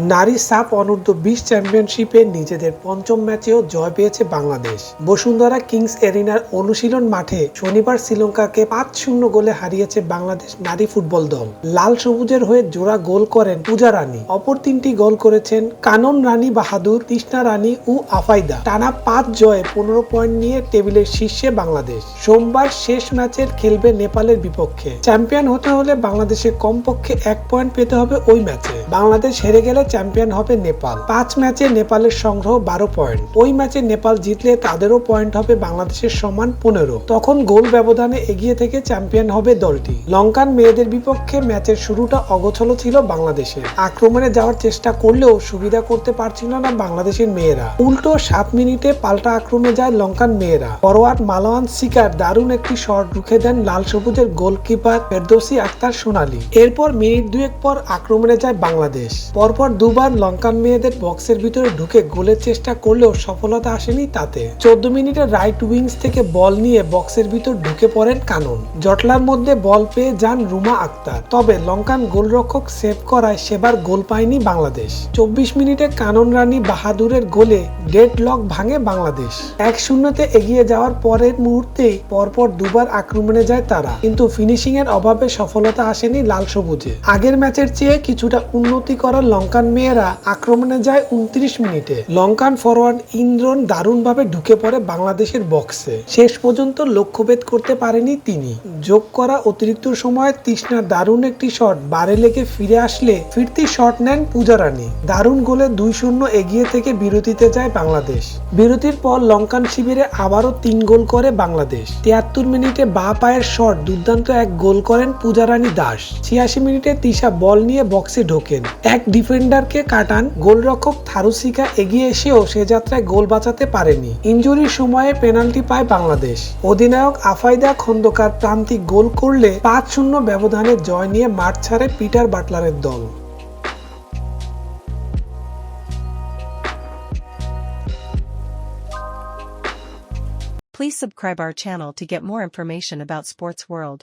নারী সাফ অনূর্ধ্ব-20 চ্যাম্পিয়নশিপে নিজেদের পঞ্চম ম্যাচেও জয় পেয়েছে বাংলাদেশ। বসুন্ধরা কিংস এরিনার অনুশীলন মাঠে শনিবার শ্রীলঙ্কাকে 5-0 গোলে হারিয়েছে বাংলাদেশ নারী ফুটবল দল। লাল সবুজের হয়ে জোড়া গোল করেন পূজা রানী। অপর 3টি গোল করেছেন কানন রানী বাহাদুর, তৃষ্ণা রানী ও আফাইদা। টানা 5 জয়ে 15 পয়েন্ট নিয়ে টেবিলের শীর্ষে বাংলাদেশ। সোমবার শেষ ম্যাচের খেলবে নেপালের বিপক্ষে। চ্যাম্পিয়ন হতে হলে বাংলাদেশে কমপক্ষে 1 পয়েন্ট পেতে হবে ওই ম্যাচে। বাংলাদেশ হেরে গেলে চ্যাম্পিয়ন হবে নেপাল। 5 ম্যাচে নেপালের সংগ্রহ 12 পয়েন্ট। ওই ম্যাচে নেপাল জিতলে তাদেরও পয়েন্ট হবে বাংলাদেশের সমান 15। তখন গোল ব্যবধানে এগিয়ে থেকে চ্যাম্পিয়ন হবে দলটি। লঙ্কান মেয়েদের বিপক্ষে ম্যাচের শুরুটা অগোছালো ছিল বাংলাদেশের। আক্রমণে যাওয়ার চেষ্টা করলেও সুবিধা করতে পারছিল না বাংলাদেশের মেয়েরা। উল্টো 7 মিনিটে পাল্টা আক্রমণে যায় লঙ্কান মেয়েরা। ফরওয়ার্ড মালোয়ান শিকার দারুণ একটি শট রুখে দেন লাল সবুজের গোলকিপার ফেরদৌসী আক্তার সোনালী। এরপর মিনিট 2 পর আক্রমণে যায় বাংলাদেশ। পরপর দুবার লঙ্কান মেয়েদের বক্সের ভিতরে ঢুকে গোলের চেষ্টা করলেও সফলতা আসেনি তাতে। 14 মিনিটে রাইট উইংস থেকে বল নিয়ে বক্সের ভিতর ঢুকে পড়েন কানন। জটলার মধ্যে বল পেয়ে যান রুমা আক্তার। তবে লঙ্কান গোলরক্ষক সেভ করায় সেবার গোল পায়নি বাংলাদেশ। 24 মিনিটে কানন রানী বাহাদুরের গোলে ডেড লক ভাঙে বাংলাদেশ। 1-0-তে এগিয়ে যাওয়ার পরের মুহূর্তেই পরপর দুবার আক্রমণে যায় তারা, কিন্তু ফিনিশিং এর অভাবে সফলতা আসেনি লাল সবুজে। আগের ম্যাচের চেয়ে কিছুটা উন্নতি করা লঙ্কান মেয়েরা আক্রমণে যায় 29 মিনিটে। লঙ্কান ফরওয়ার্ড ইন্দ্রন দারুণভাবে ঢুকে পড়ে বাংলাদেশের বক্সে। শেষ পর্যন্ত লক্ষ্যভেদ করতে পারেনি তিনি। যোগ করা অতিরিক্ত সময়ে তৃষ্ণার দারুণ একটি শট বারে লেগে ফিরে আসলে ফিরতি শট নেন পূজা রানী। দারুণ গোলে 2-0 এগিয়ে থেকে বিরতিতে যায় বাংলাদেশ। বিরতির পর লঙ্কান শিবিরে আবারও 3 গোল করে বাংলাদেশ। 73 মিনিটে বাঁ পায়ের শট দুর্দান্ত এক গোল করেন পূজা রানী দাস। 86 মিনিটে তিশা বল নিয়ে বক্সে ঢোকেন, এক ডিফেন্ডারকে কাটান। গোলরক্ষক থারুসিকা এগিয়ে এসেও সে যাত্রায় গোল বাঁচাতে পারেনি। ইনজুরির সময়ে পেনাল্টি পায় বাংলাদেশ। অধিনায়ক আফাইদা খন্দকার প্রান্তিক গোল করলে 5-0 ব্যবধানে জয় নিয়ে মাঠ ছাড়ে পিটার বাটলারের দল। Please subscribe our channel to get more information about Sports World.